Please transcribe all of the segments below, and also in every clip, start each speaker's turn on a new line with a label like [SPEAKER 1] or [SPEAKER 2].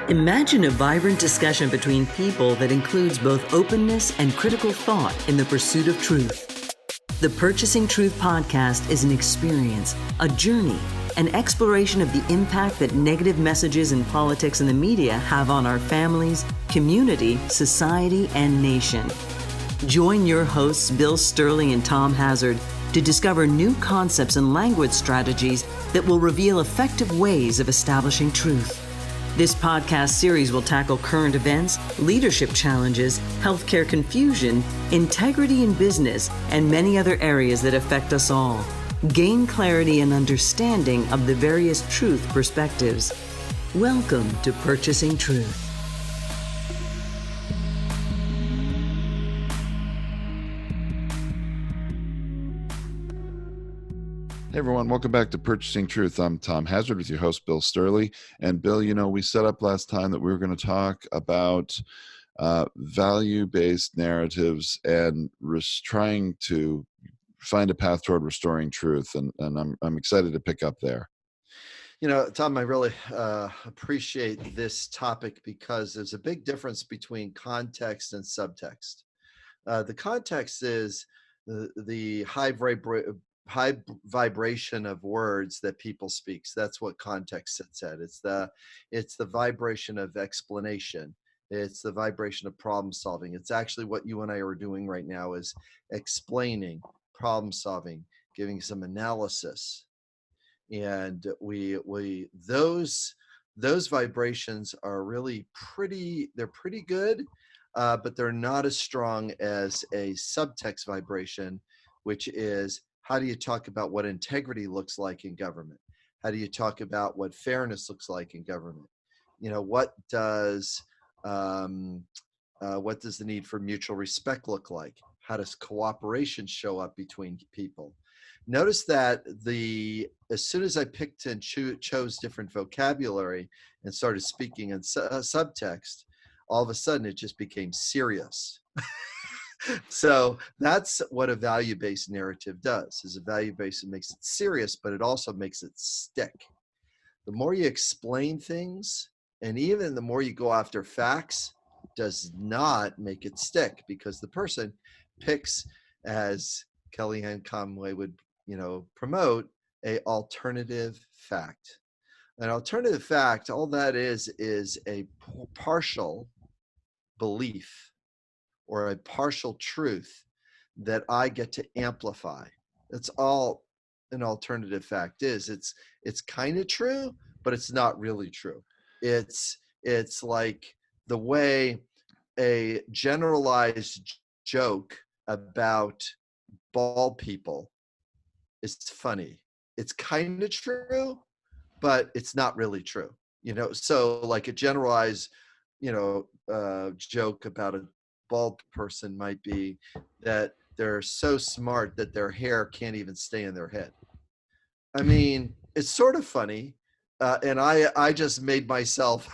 [SPEAKER 1] Imagine a vibrant discussion between people that includes both openness and critical thought in the pursuit of truth. The Purchasing Truth podcast is an experience, a journey, an exploration of the impact that negative messages in politics and the media have on our families, community, society, and nation. Join your hosts, Bill Stierle and Tom Hazard, to discover new concepts and language strategies that will reveal effective ways of establishing truth. This podcast series will tackle current events, leadership challenges, healthcare confusion, integrity in business, and many other areas that affect us all. Gain clarity and understanding of the various truth perspectives. Welcome to Purchasing Truth.
[SPEAKER 2] Hey everyone, welcome back to Purchasing Truth. I'm Tom Hazard with your host, Bill Stierle. And Bill, we set up last time that we were going to talk about value-based narratives and trying to find a path toward restoring truth. And I'm excited to pick up there.
[SPEAKER 3] Tom, I really appreciate this topic because there's a big difference between context and subtext. The context is the high vibration of words that people speak. So that's what context sits at. It's the vibration of explanation. It's the vibration of problem solving. It's actually what you and I are doing right now is explaining, problem solving, giving some analysis. And those vibrations are really they're pretty good, but they're not as strong as a subtext vibration, which is, how do you talk about what integrity looks like in government? How do you talk about what fairness looks like in government? What does the need for mutual respect look like? How does cooperation show up between people? Notice that as soon as I picked and chose different vocabulary and started speaking in subtext, all of a sudden it just became serious. So that's what a value-based narrative does. Is a value-based, it makes it serious, but it also makes it stick. The more you explain things, and even the more you go after facts, does not make it stick, because the person picks, as Kellyanne Conway would promote, a alternative fact. An alternative fact, all that is a partial belief or a partial truth that I get to amplify. That's all an alternative fact is. It's kind of true, but it's not really true. It's like the way a generalized joke about bald people is funny. It's kind of true, but it's not really true. So like a generalized, joke about a bald person might be that they're so smart that their hair can't even stay in their head. I mean, it's sort of funny, and I just made myself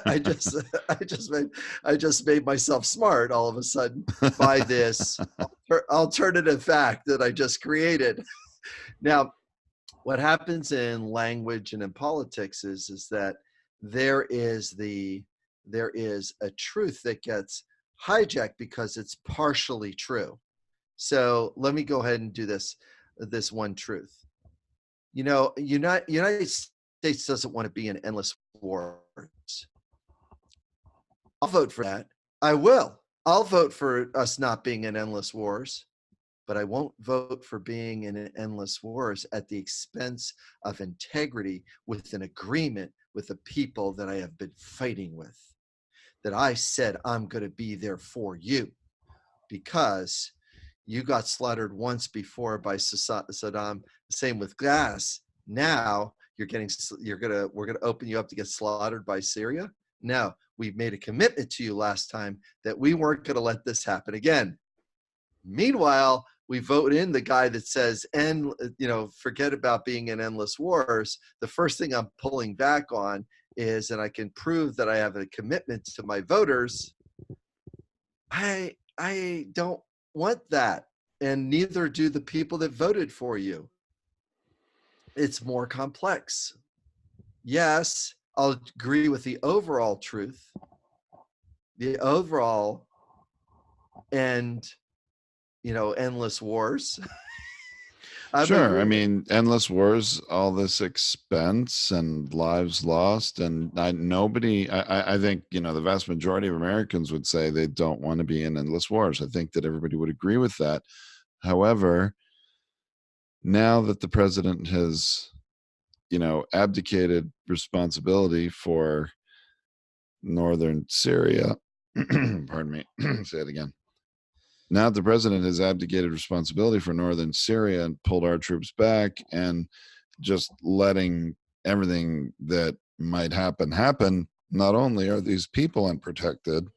[SPEAKER 3] I just made myself smart all of a sudden by this alternative fact that I just created. Now, what happens in language and in politics is that there is a truth that gets hijacked because it's partially true. So let me go ahead and do this one truth. United States doesn't want to be in endless wars. I'll vote for that. I will. I'll vote for us not being in endless wars, but I won't vote for being in endless wars at the expense of integrity with an agreement with the people that I have been fighting with, that I said I'm going to be there for you because you got slaughtered once before by Saddam. Same with gas. Now we're going to open you up to get slaughtered by Syria. No, we made a commitment to you last time that we weren't going to let this happen again. Meanwhile, we vote in the guy that says, forget about being in endless wars. The first thing I'm pulling back on is, and I can prove that I have a commitment to my voters, I don't want that. And neither do the people that voted for you. It's more complex. Yes, I'll agree with the overall truth, the overall end, endless wars.
[SPEAKER 2] Sure. I mean, endless wars, all this expense and lives lost, and I think, the vast majority of Americans would say they don't want to be in endless wars. I think that everybody would agree with that. However, now that the president has, abdicated responsibility for northern Syria, pardon me, say it again. Now that the president has abdicated responsibility for northern Syria and pulled our troops back and just letting everything that might happen, not only are these people unprotected,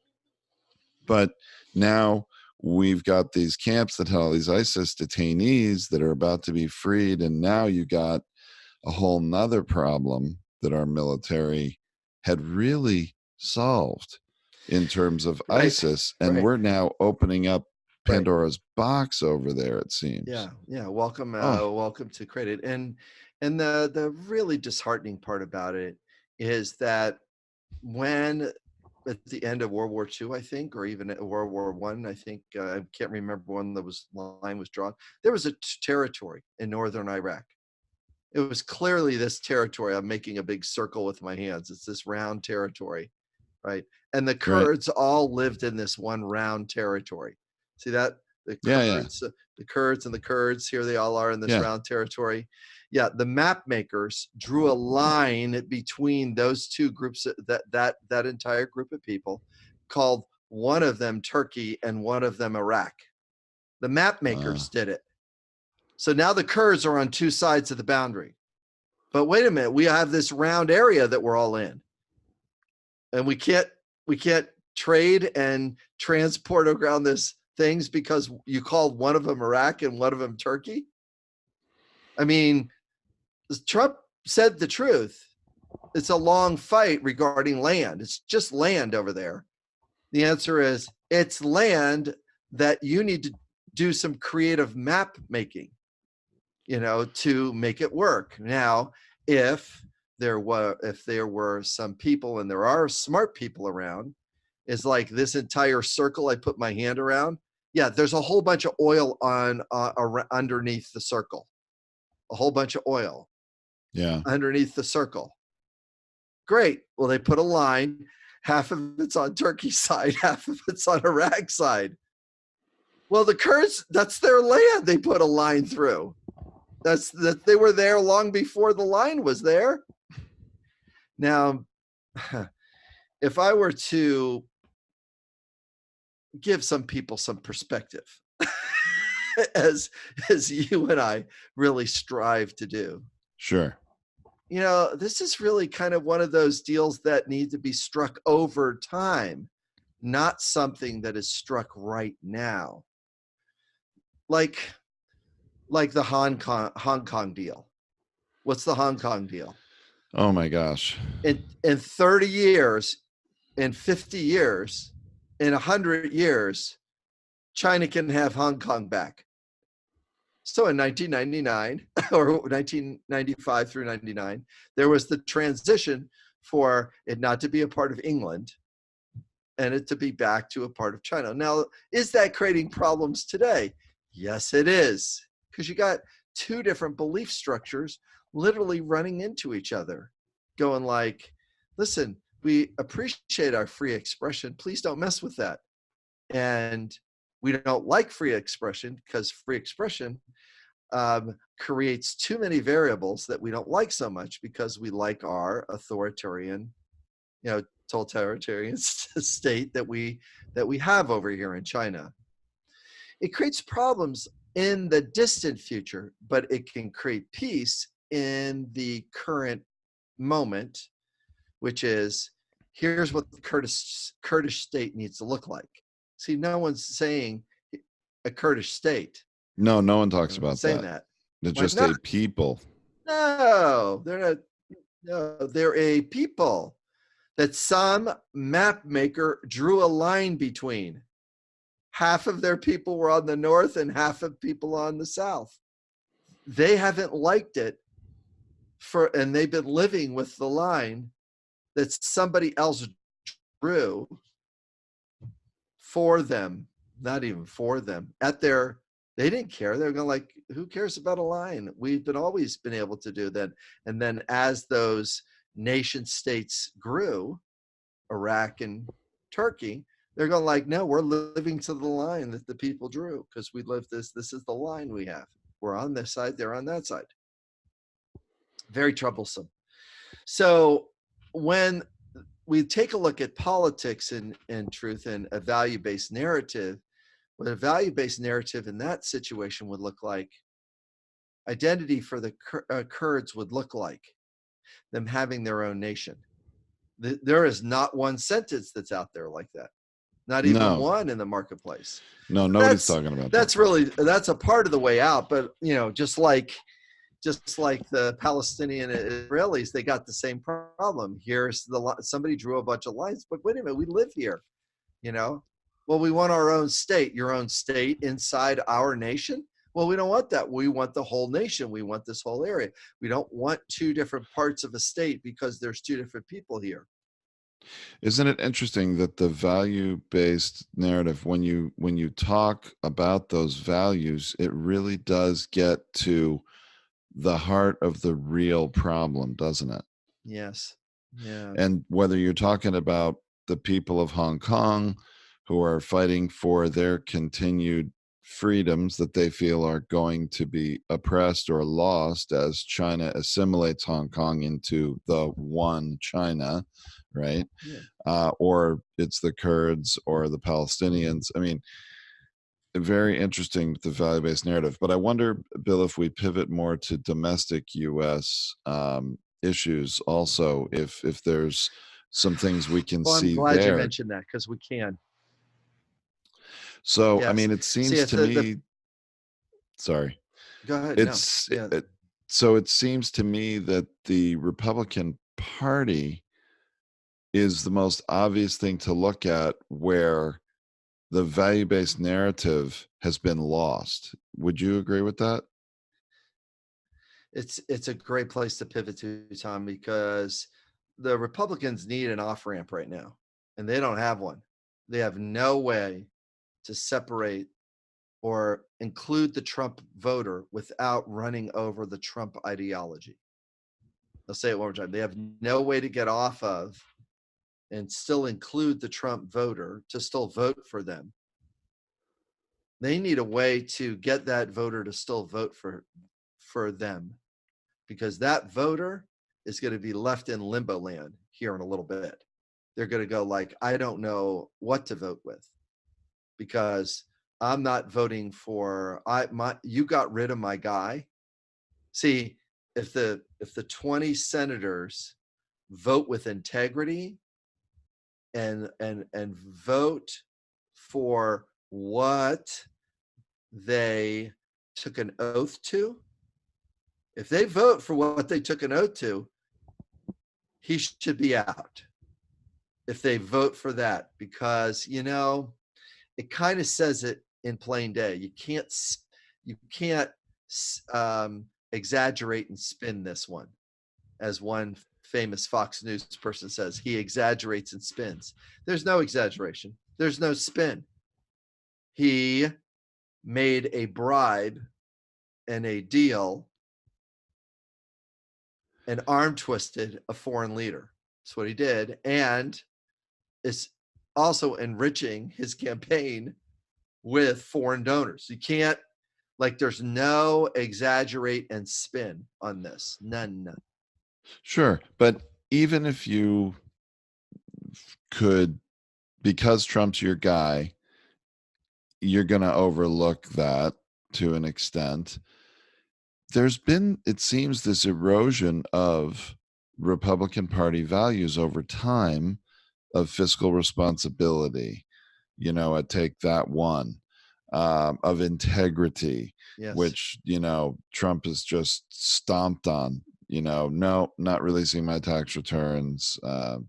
[SPEAKER 2] but now we've got these camps that had all these ISIS detainees that are about to be freed. And now you got a whole nother problem that our military had really solved in terms of
[SPEAKER 3] Right.
[SPEAKER 2] ISIS. And
[SPEAKER 3] Right.
[SPEAKER 2] we're now opening up Pandora's box over there, it seems.
[SPEAKER 3] Yeah. Welcome to credit. And the really disheartening part about it is that when at the end of World War II, I think, or even at World War I, I think, I can't remember when the line was drawn, there was a territory in northern Iraq. It was clearly this territory. I'm making a big circle with my hands. It's this round territory, right? And the Kurds all lived in this one round territory. See that? The Kurds and the Kurds, here they all are in this round territory. Yeah, the map makers drew a line between those two groups, that entire group of people, called one of them Turkey and one of them Iraq. The map makers did it. So now the Kurds are on two sides of the boundary. But wait a minute, we have this round area that we're all in. And we can't trade and transport around this things because you called one of them Iraq and one of them Turkey. I mean, Trump said the truth. It's a long fight regarding land. It's just land over there. The answer is it's land that you need to do some creative map making, to make it work. Now, if there were some people, and there are smart people around, is like this entire circle I put my hand around. Yeah, there's a whole bunch of oil underneath the circle. A whole bunch of oil.
[SPEAKER 2] Yeah.
[SPEAKER 3] Underneath the circle. Great. Well, they put a line. Half of it's on Turkey's side, half of it's on Iraq's side. Well, the Kurds, that's their land. They put a line through. They were there long before the line was there. Now, if I were to give some people some perspective, as you and I really strive to do.
[SPEAKER 2] Sure.
[SPEAKER 3] This is really kind of one of those deals that need to be struck over time, not something that is struck right now. Like the Hong Kong deal. What's the Hong Kong deal?
[SPEAKER 2] Oh my gosh.
[SPEAKER 3] In 30 years, in 50 years, in 100 years, China can have Hong Kong back. So in 1999 or 1995 through 99, there was the transition for it not to be a part of England and it to be back to a part of China. Now, is that creating problems today? Yes, it is. Because you got two different belief structures literally running into each other, going like, listen, we appreciate our free expression. Please don't mess with that. And we don't like free expression because free expression creates too many variables that we don't like so much because we like our authoritarian, totalitarian state that we have over here in China. It creates problems in the distant future, but it can create peace in the current moment, which is, here's what the Kurdish state needs to look like. See, no one's saying a Kurdish state.
[SPEAKER 2] No one talks about that. They're just a people.
[SPEAKER 3] No, they're not. No, they're a people that some map maker drew a line between. Half of their people were on the north and half of people on the south. They haven't liked it and they've been living with the line that somebody else drew for them, not even for them, they didn't care. They were going like, who cares about a line? We've always been able to do that. And then as those nation states grew, Iraq and Turkey, they're going like, no, we're living to the line that the people drew because we live this is the line we have. We're on this side, they're on that side. Very troublesome. So when we take a look at politics and truth and a value-based narrative, what a value-based narrative in that situation would look like, identity for the Kurds would look like them having their own nation. There is not one sentence that's out there like that. Not even one in the marketplace.
[SPEAKER 2] No, nobody's talking about
[SPEAKER 3] that. That's a part of the way out. But, just like the Palestinian Israelis, they got the same problem. Here's somebody drew a bunch of lines, but wait a minute, we live here, Well, we want our own state, your own state inside our nation. Well, we don't want that. We want the whole nation. We want this whole area. We don't want two different parts of a state because there's two different people here.
[SPEAKER 2] Isn't it interesting that the value-based narrative, when you talk about those values, it really does get to the heart of the real problem, doesn't it?
[SPEAKER 3] Yes. Yeah.
[SPEAKER 2] And whether you're talking about the people of Hong Kong who are fighting for their continued freedoms that they feel are going to be oppressed or lost as China assimilates Hong Kong into the one China, right? Yeah. Or it's the Kurds or the Palestinians. I mean, very interesting, the value-based narrative. But I wonder, Bill, if we pivot more to domestic U.S. Issues also, if there's some things we can see there.
[SPEAKER 3] I'm glad you mentioned that because we can.
[SPEAKER 2] So, yes. I mean, it seems to me, sorry.
[SPEAKER 3] Go ahead.
[SPEAKER 2] So it seems to me that the Republican Party is the most obvious thing to look at where the value-based narrative has been lost. Would you agree with that?
[SPEAKER 3] It's a great place to pivot to, Tom, because the Republicans need an off-ramp right now, and they don't have one. They have no way to separate or include the Trump voter without running over the Trump ideology. I'll say it one more time. They have no way to get off of and still include the Trump voter to still vote for them. They need a way to get that voter to still vote for them, because that voter is going to be left in limbo land here in a little bit. They're going to go like, I don't know what to vote with because I'm not voting for you got rid of my guy. See, if the 20 senators vote with integrity and vote for what they took an oath to, if they vote for what they took an oath to, he should be out. If they vote for that, because it kind of says it in plain day. You can't exaggerate and spin this one, as one famous Fox News person says. He exaggerates and spins. There's no exaggeration. There's no spin. He made a bribe and a deal and arm twisted a foreign leader. That's what he did, and is also enriching his campaign with foreign donors. You can't, there's no exaggerate and spin on this. None.
[SPEAKER 2] Sure. But even if you could, because Trump's your guy, you're going to overlook that to an extent. There's been, it seems, this erosion of Republican Party values over time of fiscal responsibility, I take that one, of integrity, yes, which, Trump has just stomped on, no, not releasing my tax returns, but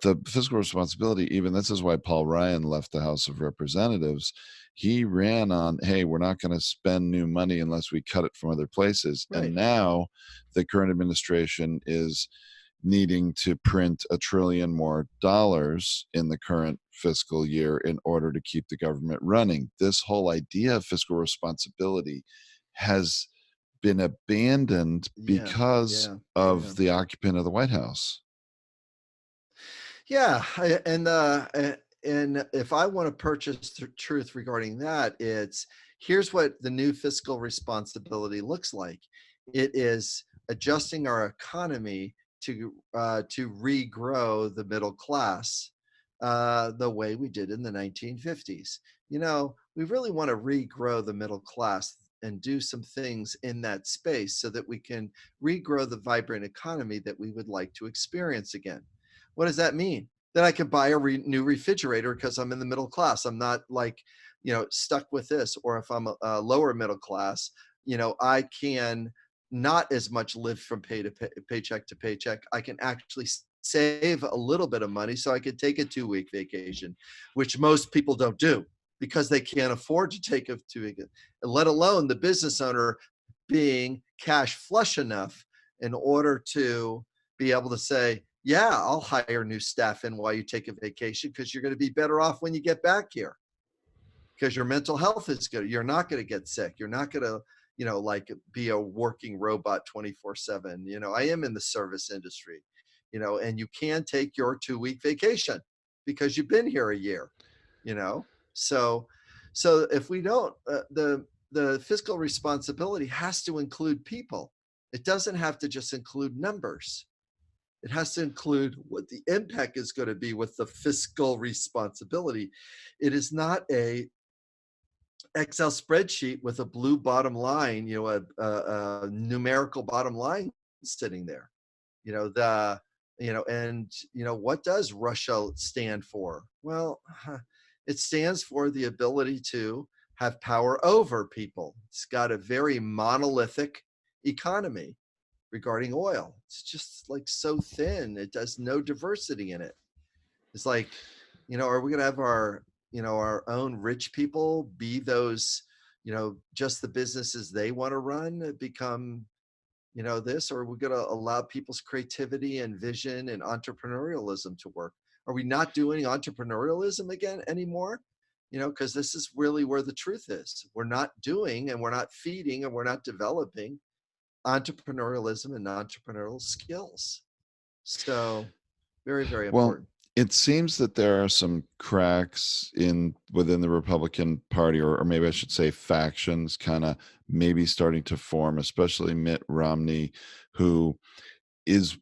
[SPEAKER 2] the fiscal responsibility, even this is why Paul Ryan left the House of Representatives. He ran on, hey, we're not going to spend new money unless we cut it from other places. Right. And now the current administration is needing to print $1 trillion more in the current fiscal year in order to keep the government running. This whole idea of fiscal responsibility has been abandoned because of the occupant of the White House.
[SPEAKER 3] Yeah, and if I want to purchase truth regarding that, it's here's what the new fiscal responsibility looks like. It is adjusting our economy to regrow the middle class the way we did in the 1950s. You know, we really want to regrow the middle class and do some things in that space so that we can regrow the vibrant economy that we would like to experience again. What does that mean? That I could buy a new refrigerator because I'm in the middle class. I'm not like, stuck with this. Or if I'm a lower middle class, I can not as much live from paycheck to paycheck. I can actually save a little bit of money so I could take a 2-week vacation, which most people don't do because they can't afford to take a 2-week, let alone the business owner being cash flush enough in order to be able to say, yeah, I'll hire new staff in while you take a vacation because you're going to be better off when you get back here because your mental health is good. You're not going to get sick. You're not going to, like be a working robot 24/7. I am in the service industry, and you can take your 2-week vacation because you've been here a year, so if we don't, the fiscal responsibility has to include people. It doesn't have to just include numbers. It has to include what the impact is going to be with the fiscal responsibility. It is not a Excel spreadsheet with a blue bottom line, a numerical bottom line sitting there. What does Russia stand for? Well, it stands for the ability to have power over people. It's got a very monolithic economy regarding oil. It's just like so thin. It does no diversity in it. It's like, are we going to have our own rich people be those, just the businesses they want to run become, this, or are we going to allow people's creativity and vision and entrepreneurialism to work? Are we not doing entrepreneurialism again anymore? Because this is really where the truth is. We're not doing, and we're not feeding, and we're not developing entrepreneurialism and entrepreneurial skills. So very, very important.
[SPEAKER 2] It seems that there are some cracks within the Republican Party, or maybe I should say factions, kind of maybe starting to form, especially Mitt Romney, who is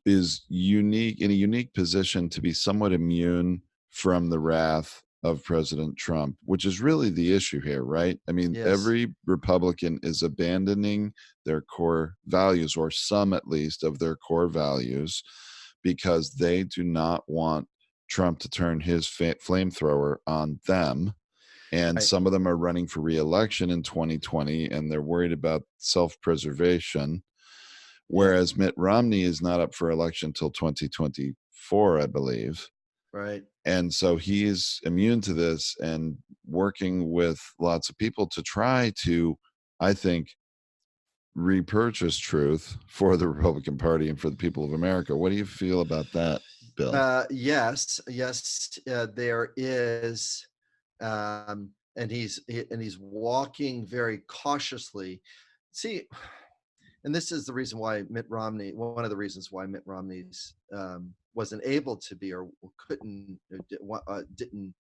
[SPEAKER 2] unique, in a unique position to be somewhat immune from the wrath of President Trump, which is really the issue here, right? I mean,
[SPEAKER 3] Yes.
[SPEAKER 2] Every Republican is abandoning their core values, or some at least of their core values, because they do not want Trump to turn his flamethrower on them. And
[SPEAKER 3] Right.
[SPEAKER 2] Some of them are running for re-election in 2020, and they're worried about self-preservation. Whereas Mitt Romney is not up for election until 2024, I believe.
[SPEAKER 3] Right.
[SPEAKER 2] And so he is immune to this and working with lots of people to try to, I think, repurchase truth for the Republican Party and for the people of America. What do you feel about that, Bill?
[SPEAKER 3] Yes, there is, and he's walking very cautiously. See, and this is the reason why Mitt Romney, one of the reasons why Mitt Romney's wasn't able to be, or couldn't, didn't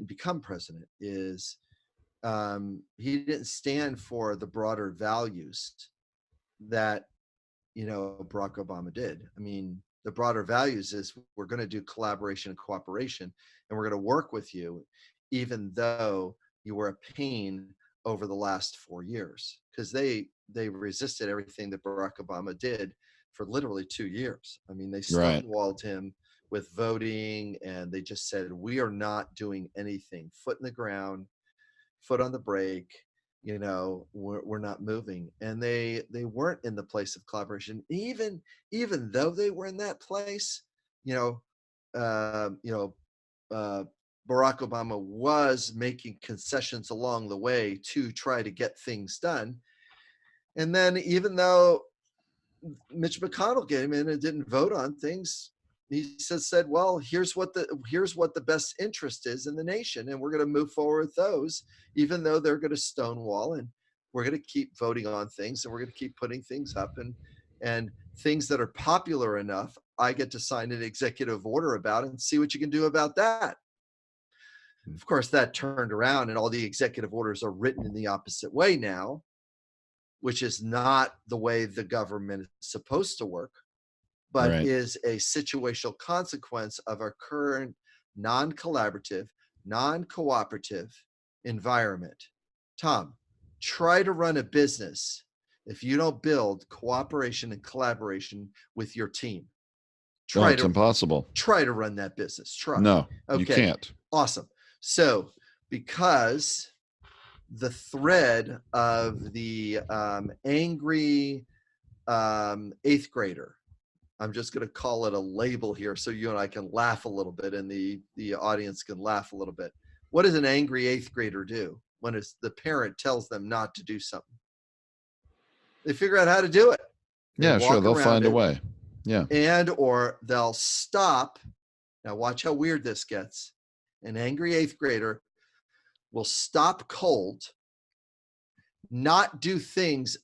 [SPEAKER 3] become president, is he didn't stand for the broader values that Barack Obama did. I mean, the broader values is we're going to do collaboration and cooperation, and we're going to work with you, even though you were a pain over the last 4 years, because they resisted everything that Barack Obama did for literally 2 years. I mean, they stonewalled him with voting, and they just said, we are not doing anything. Foot in the ground, foot on the brake. We're not moving. And they weren't in the place of collaboration, even though they were in that place. Barack Obama was making concessions along the way to try to get things done. And then even though Mitch McConnell came in and didn't vote on things. He said, well, here's what the best interest is in the nation, and we're going to move forward with those, even though they're going to stonewall, and we're going to keep voting on things, and we're going to keep putting things up, and things that are popular enough, I get to sign an executive order about and see what you can do about that. Of course, that turned around, and all the executive orders are written in the opposite way now, which is not the way the government is supposed to work, but
[SPEAKER 2] Right.
[SPEAKER 3] is a situational consequence of our current non-collaborative, non-cooperative environment. Tom, try to run a business if you don't build cooperation and collaboration with your team.
[SPEAKER 2] It's impossible.
[SPEAKER 3] Try to run that business. Try.
[SPEAKER 2] No,
[SPEAKER 3] okay.
[SPEAKER 2] You can't.
[SPEAKER 3] Awesome. So, because the thread of the angry eighth grader, I'm just going to call it a label here so you and I can laugh a little bit, and the audience can laugh a little bit. What does an angry eighth grader do when the parent tells them not to do something? They figure out how to do it.
[SPEAKER 2] Yeah, sure. They'll find a way. Yeah.
[SPEAKER 3] And or they'll stop. Now watch how weird this gets. An angry eighth grader will stop cold, not do things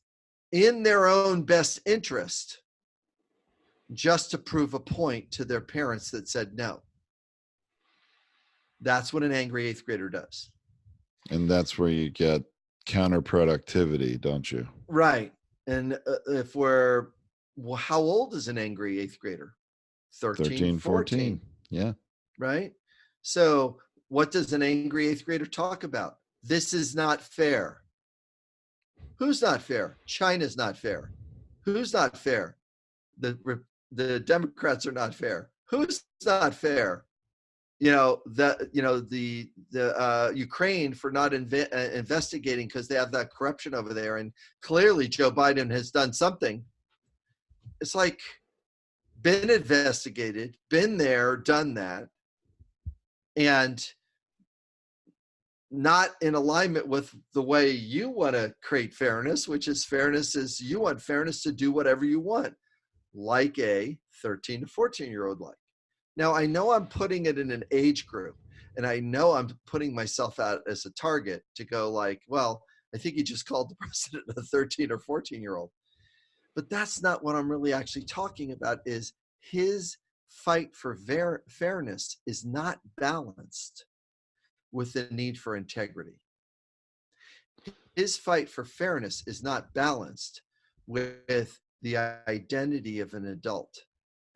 [SPEAKER 3] in their own best interest, just to prove a point to their parents that said no. That's what an angry eighth grader does.
[SPEAKER 2] And that's where you get counterproductivity, don't you?
[SPEAKER 3] Right. And how old is an angry eighth grader? 13, 14.
[SPEAKER 2] Yeah.
[SPEAKER 3] Right. So what does an angry eighth grader talk about? This is not fair. Who's not fair? China's not fair. Who's not fair? The Democrats are not fair. Who's not fair? The Ukraine for not investigating because they have that corruption over there, and clearly Joe Biden has done something. It's like, been investigated, been there, done that, and not in alignment with the way you want to create fairness, which is you want fairness to do whatever you want, like a 13 to 14-year-old like. Now, I know I'm putting it in an age group, and I know I'm putting myself out as a target to go like, well, I think he just called the president a 13 or 14-year-old. But that's not what I'm really actually talking about. Is his fight for fairness is not balanced with the need for integrity. His fight for fairness is not balanced with the identity of an adult.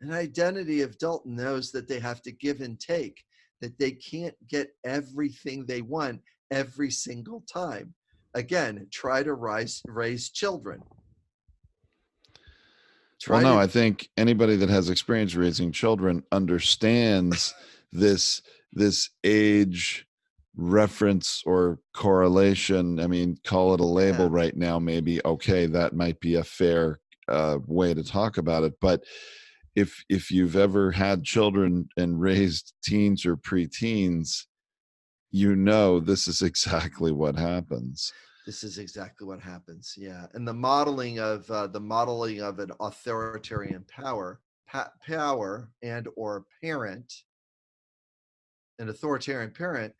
[SPEAKER 3] An identity of adult knows that they have to give and take, that they can't get everything they want every single time. Again, try to raise children.
[SPEAKER 2] I think anybody that has experience raising children understands this age reference or correlation. I mean, call it a label right now, maybe. Okay, that might be a fair way to talk about it. But if you've ever had children and raised teens or preteens, this is exactly what happens.
[SPEAKER 3] This is exactly what happens. Yeah. And the modeling of an authoritarian power and or parent, an authoritarian parent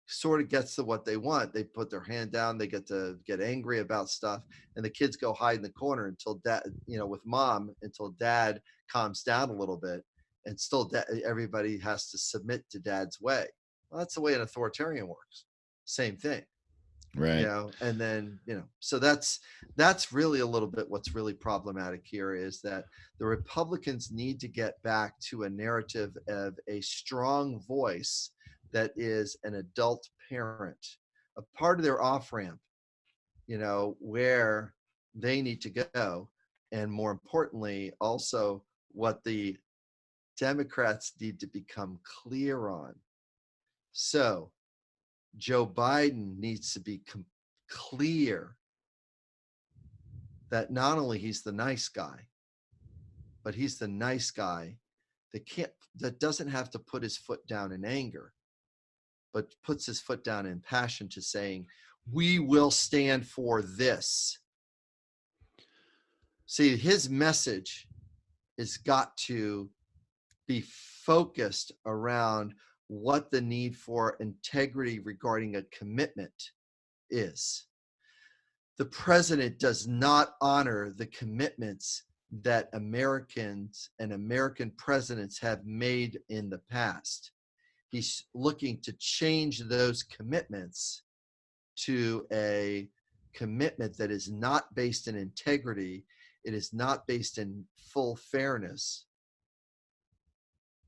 [SPEAKER 3] sort of gets to what they want. They put their hand down, they get to get angry about stuff, and the kids go hide in the corner until dad, with mom, until dad calms down a little bit, and still everybody has to submit to dad's way. Well, that's the way an authoritarian works. Same thing.
[SPEAKER 2] Right.
[SPEAKER 3] And then, so that's really a little bit what's really problematic here, is that the Republicans need to get back to a narrative of a strong voice that is an adult parent, a part of their off-ramp, where they need to go. And more importantly, also what the Democrats need to become clear on. So Joe Biden needs to be clear that not only he's the nice guy, but he's the nice guy that doesn't have to put his foot down in anger, but puts his foot down in passion to saying, we will stand for this. See, his message has got to be focused around what the need for integrity regarding a commitment is. The president does not honor the commitments that Americans and American presidents have made in the past. He's looking to change those commitments to a commitment that is not based in integrity. It is not based in full fairness.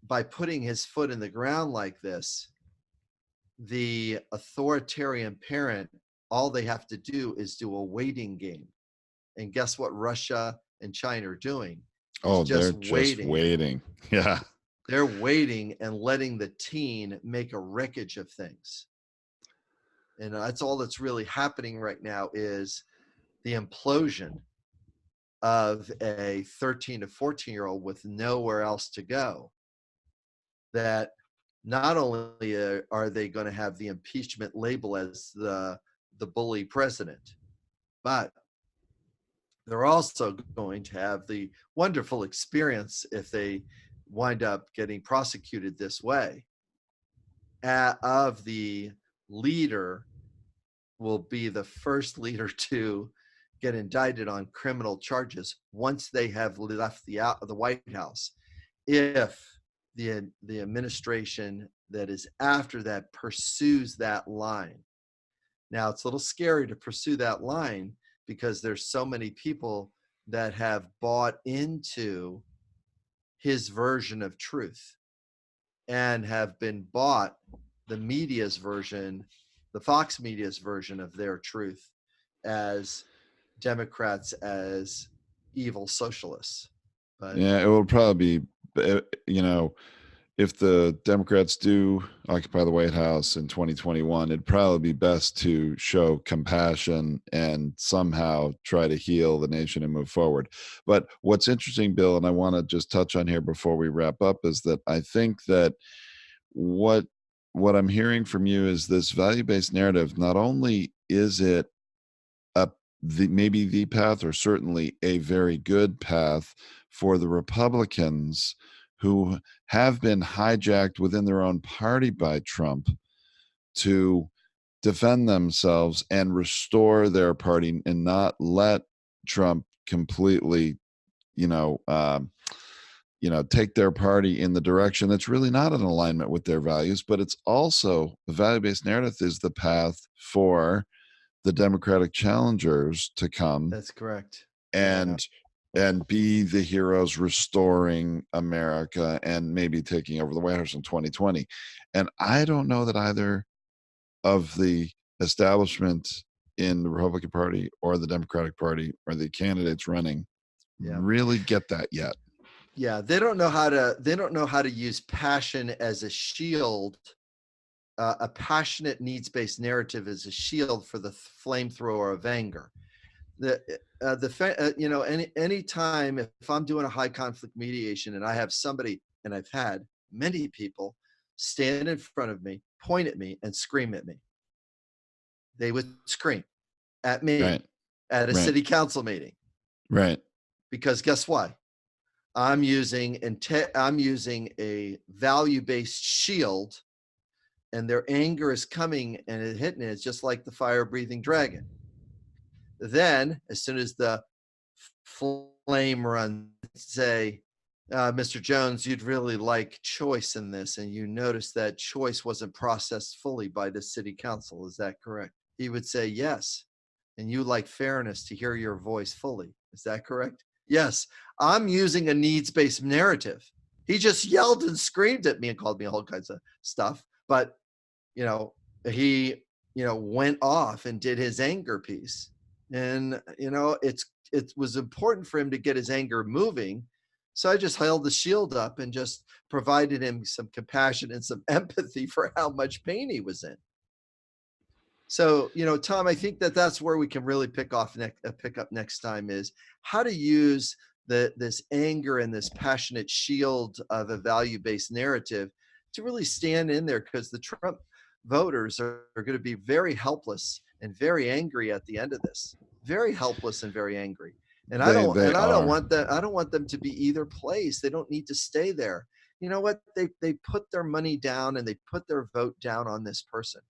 [SPEAKER 3] By putting his foot in the ground like this, the authoritarian parent, all they have to do is do a waiting game. And guess what Russia and China are doing?
[SPEAKER 2] Oh, they're just waiting. Yeah.
[SPEAKER 3] They're waiting and letting the teen make a wreckage of things. And that's all that's really happening right now, is the implosion of a 13 to 14-year-old with nowhere else to go. That not only are they going to have the impeachment label as the bully president, but they're also going to have the wonderful experience, if they wind up getting prosecuted this way, of the leader will be the first leader to get indicted on criminal charges once they have left the White House, if the administration that is after that pursues that line. Now, it's a little scary to pursue that line because there's so many people that have bought into his version of truth and have been bought the media's version, the Fox media's version of their truth, as Democrats as evil socialists. But
[SPEAKER 2] yeah, it will probably be, if the Democrats do occupy the White House in 2021, it'd probably be best to show compassion and somehow try to heal the nation and move forward. But what's interesting, Bill, and I want to just touch on here before we wrap up, is that I think that what I'm hearing from you is this value-based narrative. Not only is it maybe the path, or certainly a very good path for the Republicans who have been hijacked within their own party by Trump to defend themselves and restore their party and not let Trump completely, take their party in the direction that's really not in alignment with their values. But it's also, the value-based narrative is the path for the Democratic challengers to come.
[SPEAKER 3] That's correct.
[SPEAKER 2] And be the heroes restoring America and maybe taking over the White House in 2020. And I don't know that either of the establishment in the Republican Party or the Democratic Party or the candidates running really get that yet.
[SPEAKER 3] Yeah, they don't know how to use passion as a shield. A passionate needs-based narrative is a shield for the flamethrower of anger. Any time if I'm doing a high conflict mediation and I have somebody, and I've had many people stand in front of me, point at me, and scream at me. They would scream at me at a city council meeting.
[SPEAKER 2] Right.
[SPEAKER 3] Because guess what? I'm using a value-based shield, and their anger is coming and it hitting it. It's just like the fire-breathing dragon. Then, as soon as the flame runs, say, Mr. Jones, you'd really like choice in this, and you notice that choice wasn't processed fully by the city council. Is that correct? He would say, yes. And you like fairness to hear your voice fully. Is that correct? Yes. I'm using a needs-based narrative. He just yelled and screamed at me and called me all kinds of stuff. But, he, went off and did his anger piece. And, it was important for him to get his anger moving. So I just held the shield up and just provided him some compassion and some empathy for how much pain he was in. So, Tom, I think that's where we can really pick up next time, is how to use this anger and this passionate shield of a value-based narrative to really stand in there, because the Trump voters are going to be very helpless and very angry at the end of this. Very helpless and very angry. And I don't want them to be either place. They don't need to stay there. You know what? They put their money down and they put their vote down on this person.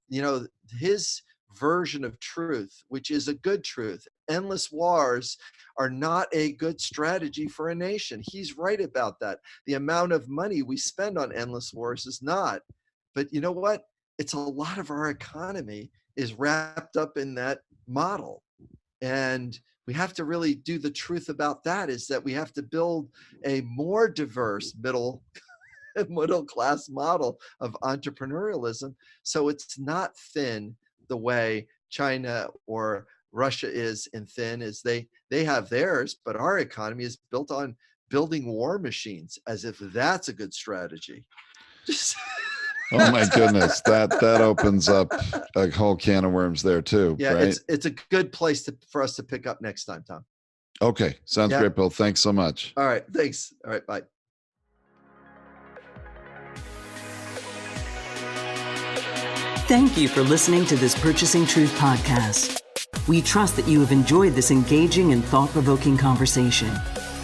[SPEAKER 3] You know, his version of truth, which is a good truth. Endless wars are not a good strategy for a nation. He's right about that. The amount of money we spend on endless wars is not. But you know what? It's a lot of our economy is wrapped up in that model. And we have to really do the truth about that, is that we have to build a more diverse middle class model of entrepreneurialism. So it's not thin the way China or Russia is in thin, is they have theirs, but our economy is built on building war machines, as if that's a good strategy.
[SPEAKER 2] Oh my goodness, that opens up a whole can of worms there too.
[SPEAKER 3] Yeah,
[SPEAKER 2] right?
[SPEAKER 3] It's a good place for us to pick up next time, Tom.
[SPEAKER 2] Okay, sounds great, Bill. Thanks so much.
[SPEAKER 3] All right, thanks. All right, bye.
[SPEAKER 1] Thank you for listening to this Purchasing Truth podcast. We trust that you have enjoyed this engaging and thought-provoking conversation.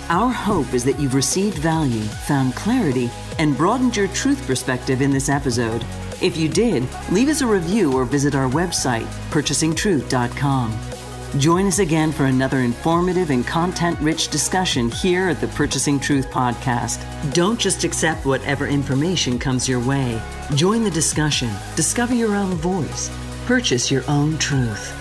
[SPEAKER 1] Our hope is that you've received value, found clarity, and broadened your truth perspective in this episode. If you did, leave us a review or visit our website, purchasingtruth.com. Join us again for another informative and content-rich discussion here at the Purchasing Truth podcast. Don't just accept whatever information comes your way. Join the discussion. Discover your own voice. Purchase your own truth.